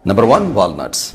Number 1, walnuts.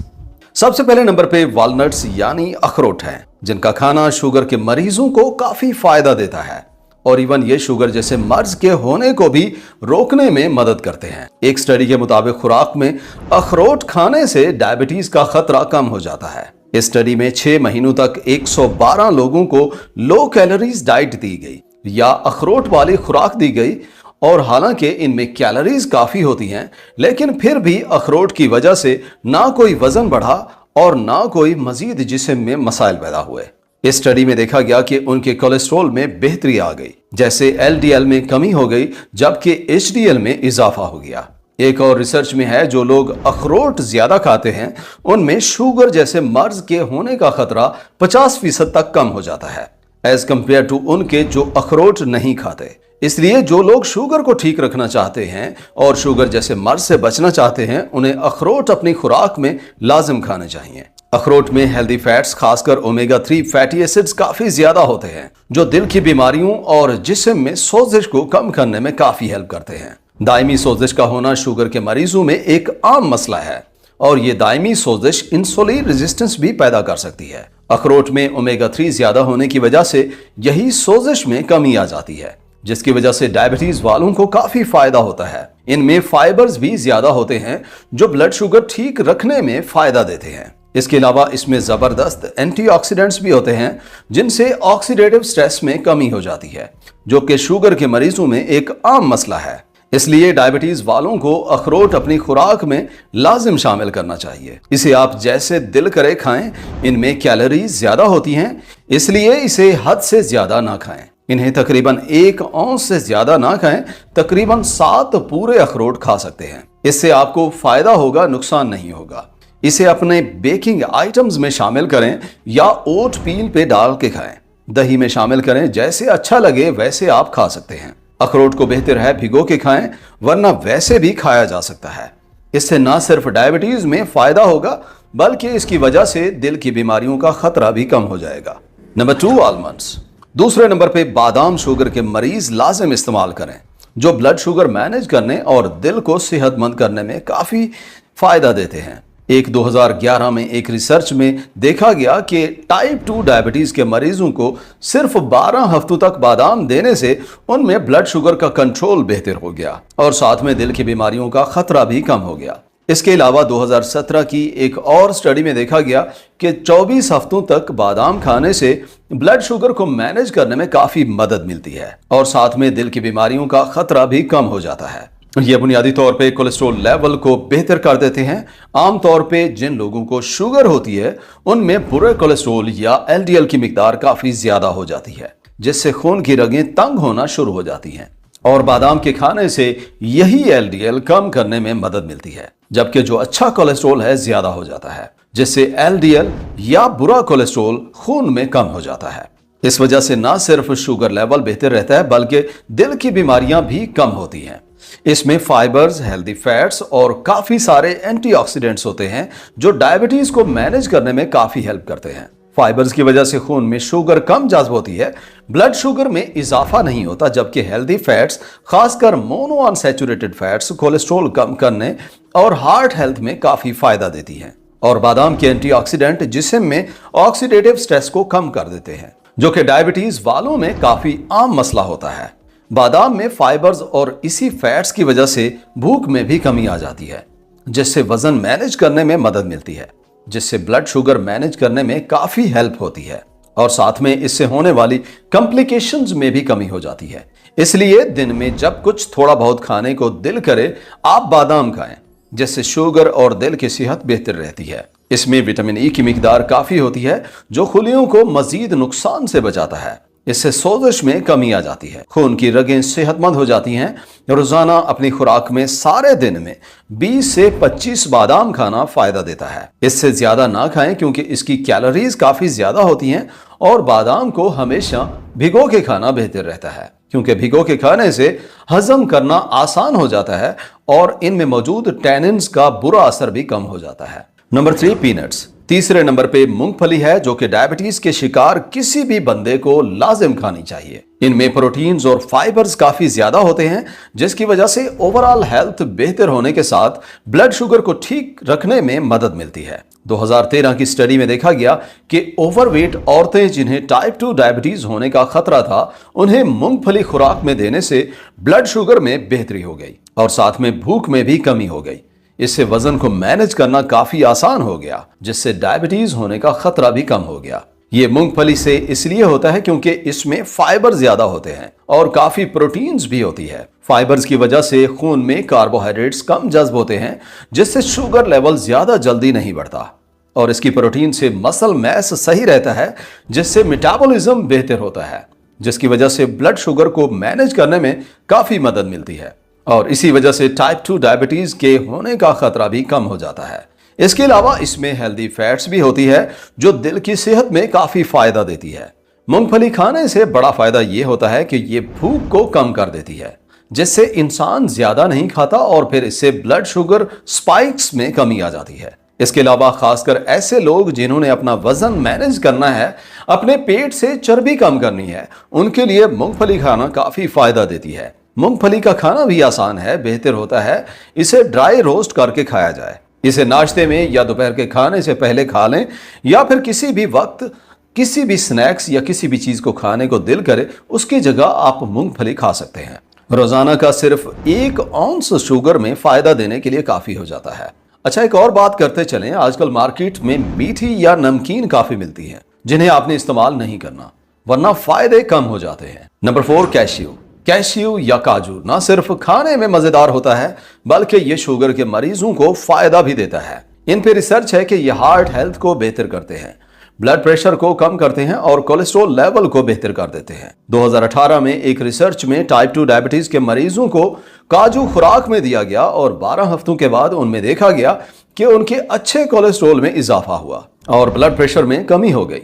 सबसे पहले number पे वॉलनट्स यानी अखरोट हैं, जिनका खाना शुगर के मरीजों को काफी फायदा देता है और इवन ये शुगर जैसे मर्ज के होने को भी रोकने में मदद करते हैं। एक स्टडी के मुताबिक खुराक में अखरोट खाने से डायबिटीज का खतरा कम हो जाता है। इस स्टडी में 6 महीनों तक 112 लोगों को लो कैलोरीज डाइट दी गई या अखरोट वाली खुराक दी गई और हालांकि इनमें कैलोरीज काफी होती हैं, लेकिन फिर भी अखरोट की वजह से ना कोई वजन बढ़ा और ना कोई मजीद जिस्म में मसाइल पैदा हुए। इस स्टडी में देखा गया कि उनके कोलेस्ट्रॉल में बेहतरी आ गई, जैसे एलडीएल में कमी हो गई जबकि एचडीएल में इजाफा हो गया। एक और रिसर्च में है जो लोग अखरोट ज्यादा खाते हैं उनमें शुगर जैसे मर्ज के होने का खतरा 50% तक कम हो जाता है एज कंपेयर टू उनके जो अखरोट नहीं खाते। इसलिए जो लोग शुगर को ठीक रखना चाहते हैं और शुगर जैसे मर्ज से बचना चाहते हैं उन्हें अखरोट अपनी खुराक में लाजिम खाने चाहिए। अखरोट में हेल्दी फैट्स खासकर ओमेगा 3 फैटी एसिड्स काफी ज्यादा होते हैं जो दिल की बीमारियों और जिस्म में सोजिश को कम करने में काफी हेल्प करते हैं। दायमी सोजिश का होना शुगर के मरीजों में एक आम मसला है और ये दायमी सोजिश इंसुलिन रेजिस्टेंस भी पैदा कर सकती है। अखरोट में ओमेगा 3 ज्यादा होने की वजह से यही सोजिश में कमी आ जाती है, जिसकी वजह से डायबिटीज वालों को काफी फायदा होता है। इनमें फाइबर्स भी ज्यादा होते हैं जो ब्लड शुगर ठीक रखने में फायदा देते हैं। इसके अलावा इसमें जबरदस्त एंटीऑक्सीडेंट्स भी होते हैं जिनसे ऑक्सीडेटिव स्ट्रेस में कमी हो जाती है, जो कि शुगर के मरीजों में एक आम मसला है। इसलिए डायबिटीज वालों को अखरोट अपनी खुराक में लाजिम शामिल करना चाहिए। इसे आप जैसे दिल करे खाएं। इनमें कैलोरीज ज्यादा होती हैं, इसलिए इसे हद से ज्यादा ना खाएं। इन्हें तकरीबन 1 औंस से ज्यादा ना खाएं, तकरीबन 7 पूरे अखरोट खा सकते हैं। इससे आपको फायदा होगा, नुकसान नहीं होगा। इसे अपने बेकिंग आइटम्स में शामिल करें या ओट पील पे डाल के खाएं, दही में शामिल करें, जैसे अच्छा लगे वैसे आप खा सकते हैं। अखरोट को बेहतर है भिगो के खाएं, वरना वैसे भी खाया जा सकता है। इससे ना सिर्फ डायबिटीज में फायदा होगा बल्कि इसकी वजह से दिल की बीमारियों का खतरा भी कम हो जाएगा। Number 2, almonds. दूसरे नंबर पे बादाम शुगर के मरीज लाजिम इस्तेमाल करें, जो ब्लड शुगर मैनेज करने और दिल को सेहतमंद करने में काफी फायदा देते हैं। एक 2011 में एक रिसर्च में देखा गया कि टाइप 2 डायबिटीज के मरीजों को सिर्फ 12 हफ्तों तक बादाम देने से उनमें ब्लड शुगर का कंट्रोल बेहतर हो गया और साथ में दिल की बीमारियों का खतरा भी कम हो गया। इसके अलावा 2017 की एक और स्टडी में देखा गया कि 24 हफ्तों तक बादाम खाने से ब्लड शुगर को मैनेज करने में काफी मदद मिलती है और साथ में दिल की बीमारियों का खतरा भी कम हो जाता है। ये बुनियादी तौर पे कोलेस्ट्रॉल लेवल को बेहतर कर देते हैं। आमतौर पे जिन लोगों को शुगर होती है उनमें बुरे कोलेस्ट्रॉल या एलडीएल की मिकदार काफी ज्यादा हो जाती है, जिससे खून की रगें तंग होना शुरू हो जाती हैं और बादाम के खाने से यही एलडीएल कम करने में मदद मिलती है, जबकि जो अच्छा कोलेस्ट्रॉल है ज्यादा हो जाता है, जिससे एलडीएल या बुरा कोलेस्ट्रॉल खून में कम हो जाता है। इस वजह से ना सिर्फ शुगर लेवल बेहतर रहता है बल्कि दिल की बीमारियां भी कम होती हैं। इसमें फाइबर्स, हेल्दी फैट्स और काफी सारे एंटीऑक्सीडेंट्स होते हैं जो डायबिटीज को मैनेज करने में काफी हेल्प करते हैं। फाइबर्स की वजह से खून में शुगर कम जज्ब होती है, ब्लड शुगर में इजाफा नहीं होता, जबकि हेल्दी फैट्स खासकर मोनो अनसैचुरेटेड फैट्स कोलेस्ट्रॉल कम करने और हार्ट हेल्थ में काफी फायदा देती हैं। और बादाम के एंटीऑक्सीडेंट जिस्म में ऑक्सीडेटिव स्ट्रेस को कम कर देते हैं, जो कि डायबिटीज वालों में काफी आम मसला होता है। बादाम में फाइबर्स और इसी फैट्स की वजह से भूख में भी कमी आ जाती है, जिससे वजन मैनेज करने में मदद मिलती है, जिससे ब्लड शुगर मैनेज करने में काफी हेल्प होती है और साथ में इससे होने वाली कॉम्प्लिकेशंस में भी कमी हो जाती है। इसलिए दिन में जब कुछ थोड़ा बहुत खाने को दिल करे आप बादाम खाएं, जिससे शुगर और दिल की सेहत बेहतर रहती है। इसमें विटामिन ई की मिकदार काफी होती है जो खुलियों को मजीद नुकसान से बचाता है। इससे सोजिश में कमी आ जाती है, खून की रगें सेहतमंद हो जाती हैं। रोजाना अपनी खुराक में सारे दिन में 20 से 25 बादाम खाना फायदा देता है। इससे ज्यादा ना खाएं क्योंकि इसकी कैलोरीज काफी ज्यादा होती हैं और बादाम को हमेशा भिगो के खाना बेहतर रहता है, क्योंकि भिगो के खाने से हजम करना आसान हो जाता है और इनमें मौजूद टैनिन्स का बुरा असर भी कम हो जाता है। Number 3, peanuts. तीसरे नंबर पे मूंगफली है, जो कि डायबिटीज के शिकार किसी भी बंदे को लाजिम खानी चाहिए। इनमें प्रोटीन्स और फाइबर्स काफी ज्यादा होते हैं, जिसकी वजह से ओवरऑल हेल्थ बेहतर होने के साथ ब्लड शुगर को ठीक रखने में मदद मिलती है। 2013 की स्टडी में देखा गया कि ओवरवेट औरतें जिन्हें टाइप 2 डायबिटीज होने का खतरा था, उन्हें मूंगफली खुराक में देने से ब्लड शुगर में बेहतरी हो गई और साथ में भूख में भी कमी हो गई। इससे वजन को मैनेज करना काफी आसान हो गया, जिससे डायबिटीज होने का खतरा भी कम हो गया। ये मूंगफली से इसलिए होता है क्योंकि इसमें फाइबर ज्यादा होते हैं और काफी प्रोटीन्स भी होती है। फाइबर्स की वजह से खून में कार्बोहाइड्रेट्स कम जज्ब होते हैं, जिससे शुगर लेवल ज्यादा जल्दी नहीं बढ़ता। और इसकी प्रोटीन से मसल मैस सही रहता है, जिससे मेटाबॉलिज्म बेहतर होता है, जिसकी वजह से ब्लड शुगर को मैनेज करने में काफी मदद मिलती है और इसी वजह से टाइप 2 डायबिटीज के होने का खतरा भी कम हो जाता है। इसके अलावा इसमें हेल्दी फैट्स भी होती है, जो दिल की सेहत में काफी फायदा देती है। मूंगफली खाने से बड़ा फायदा ये होता है कि ये भूख को कम कर देती है, जिससे इंसान ज्यादा नहीं खाता और फिर इससे ब्लड शुगर स्पाइक्स में कमी आ जाती है। इसके अलावा खासकर ऐसे लोग जिन्होंने अपना वजन मैनेज करना है, अपने पेट से चर्बी कम करनी है, उनके लिए मूंगफली खाना काफी फायदा देती है। मूंगफली का खाना भी आसान है, बेहतर होता है इसे ड्राई रोस्ट करके खाया जाए। इसे नाश्ते में या दोपहर के खाने से पहले खा लें, या फिर किसी भी वक्त किसी भी स्नैक्स या किसी भी चीज को खाने को दिल करे, उसकी जगह आप मूंगफली खा सकते हैं। रोजाना का सिर्फ 1 औंस शुगर में फायदा देने के लिए काफी हो जाता है। अच्छा, एक और बात करते चलें, आजकल मार्केट में मीठी या नमकीन काफी मिलती है, जिन्हें आपने इस्तेमाल नहीं करना, वरना फायदे कम हो जाते हैं। नंबर 4, कैश्यू या काजू ना सिर्फ खाने में मजेदार होता है, बल्कि ये शुगर के मरीजों को फायदा भी देता है। इन पे रिसर्च है कि ये हार्ट हेल्थ को बेहतर करते हैं, ब्लड प्रेशर को कम करते हैं और कोलेस्ट्रॉल लेवल को बेहतर कर देते हैं। 2018 में एक रिसर्च में टाइप 2 डायबिटीज के मरीजों को काजू खुराक में दिया गया और 12 हफ्तों के बाद उनमें देखा गया कि उनके अच्छे कोलेस्ट्रॉल में इजाफा हुआ और ब्लड प्रेशर में कमी हो गई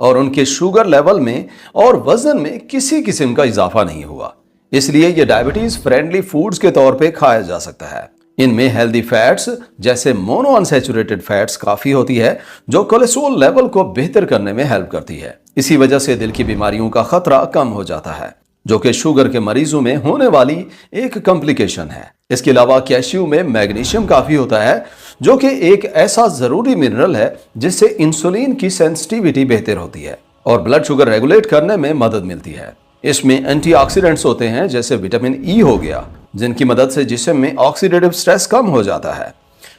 और उनके शुगर लेवल में और वजन में किसी किस्म का इजाफा नहीं हुआ। इसलिए ये डायबिटीज फ्रेंडली फूड्स के तौर पे खाया जा सकता है। इनमें हेल्दी फैट्स जैसे मोनो अनसैचुरेटेड फैट्स काफी होती है, जो कोलेस्ट्रॉल लेवल को बेहतर करने में हेल्प करती है। इसी वजह से दिल की बीमारियों का खतरा कम हो जाता है, जो कि शुगर के मरीजों में होने वाली एक कॉम्प्लिकेशन है। इसके अलावा कैश्यू में मैग्नीशियम काफी होता है, जो कि एक ऐसा जरूरी मिनरल है जिससे इंसुलिन की सेंसिटिविटी बेहतर होती है और ब्लड शुगर रेगुलेट करने में मदद मिलती है। इसमें एंटीऑक्सीडेंट्स होते हैं, जैसे विटामिन ई हो गया, जिनकी मदद से जिस्म में ऑक्सीडेटिव स्ट्रेस कम हो जाता है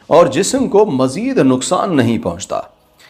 और जिस्म को मजीद नुकसान नहीं पहुंचता।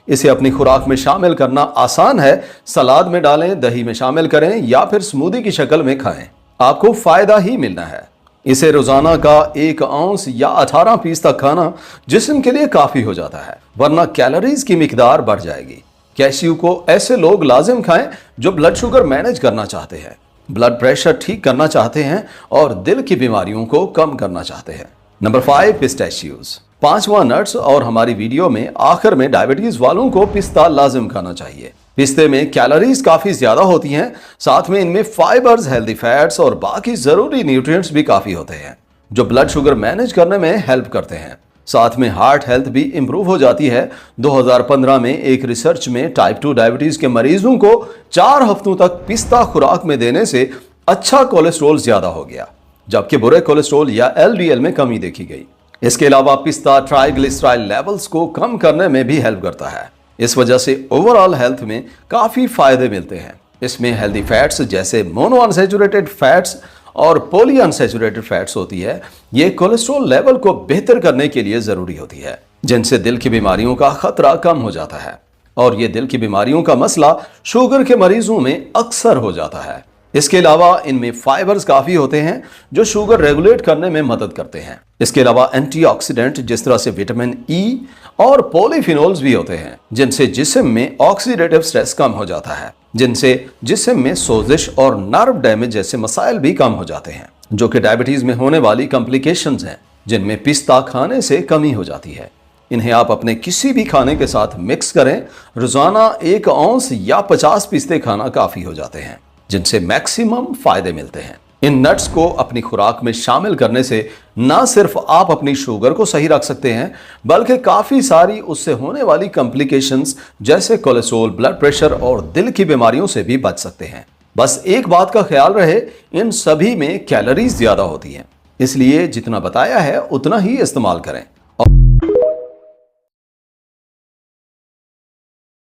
इसे अपनी खुराक में शामिल करना आसान है, सलाद में डालें, दही में शामिल करें या फिर स्मूदी की शक्ल में खाएं, आपको फायदा ही मिलना है। इसे रोजाना का 1 औंस या 18 पीस तक खाना जिस्म के लिए काफी हो जाता है, वरना कैलोरीज की मिकदार बढ़ जाएगी। कैश्यू को ऐसे लोग लाजिम खाएं जो ब्लड शुगर मैनेज करना चाहते हैं, ब्लड प्रेशर ठीक करना चाहते हैं और दिल की बीमारियों को कम करना चाहते हैं। नंबर 5, पिस्ताशियोज, 5वां नट्स। और हमारी वीडियो में आखिर में डायबिटीज वालों को पिस्ता लाजिम खाना चाहिए। पिस्ते में कैलोरीज काफी ज्यादा होती हैं, साथ में इनमें फाइबर्स, हेल्दी फैट्स और बाकी जरूरी न्यूट्रिएंट्स भी काफी होते हैं, जो ब्लड शुगर मैनेज करने में हेल्प करते हैं। साथ में हार्ट हेल्थ भी इंप्रूव हो जाती है। 2015 में एक रिसर्च में टाइप 2 डायबिटीज के मरीजों को 4 हफ्तों तक पिस्ता खुराक में देने से अच्छा कोलेस्ट्रॉल ज्यादा हो गया, जबकि बुरे कोलेस्ट्रॉल या एलडीएल में कमी देखी गई। इसके अलावा पिस्ता ट्राइग्लिसराइड लेवल्स को कम करने में भी हेल्प करता है। इस वजह से ओवरऑल हेल्थ में काफी फायदे मिलते हैं। इसमें हेल्दी फैट्स जैसे मोनो अनसैचुरेटेड फैट्स और पॉली अनसैचुरेटेड फैट्स होती है। ये कोलेस्ट्रॉल लेवल को बेहतर करने के लिए जरूरी होती है, जिनसे दिल की बीमारियों का खतरा कम हो जाता है। और ये दिल की बीमारियों का मसला शुगर के मरीजों में अक्सर हो जाता है। इसके अलावा इनमें फाइबर्स काफी होते हैं, जो शुगर रेगुलेट करने में मदद करते हैं। इसके अलावा एंटीऑक्सीडेंट जिस तरह से विटामिन ई और पॉलीफिनोल्स भी होते हैं, जिनसे जिस्म में ऑक्सीडेटिव स्ट्रेस कम हो जाता है, जिनसे जिस्म में सोजिश और नर्व डैमेज जैसे मसाइल भी कम हो जाते हैं, जो कि डायबिटीज में होने वाली कॉम्प्लिकेशंस हैं, जिनमें पिस्ता खाने से कमी हो जाती है। इन्हें आप अपने किसी भी खाने के साथ मिक्स करें। रोजाना 1 औंस या 50 पिस्ते खाना काफी हो जाते हैं, जिनसे मैक्सिमम फायदे मिलते हैं। इन नट्स को अपनी खुराक में शामिल करने से ना सिर्फ आप अपनी शुगर को सही रख सकते हैं, बल्कि काफी सारी उससे होने वाली कॉम्प्लिकेशंस जैसे कोलेस्ट्रॉल, ब्लड प्रेशर और दिल की बीमारियों से भी बच सकते हैं। बस एक बात का ख्याल रहे, इन सभी में कैलोरीज ज्यादा होती हैं, इसलिए जितना बताया है उतना ही इस्तेमाल करें।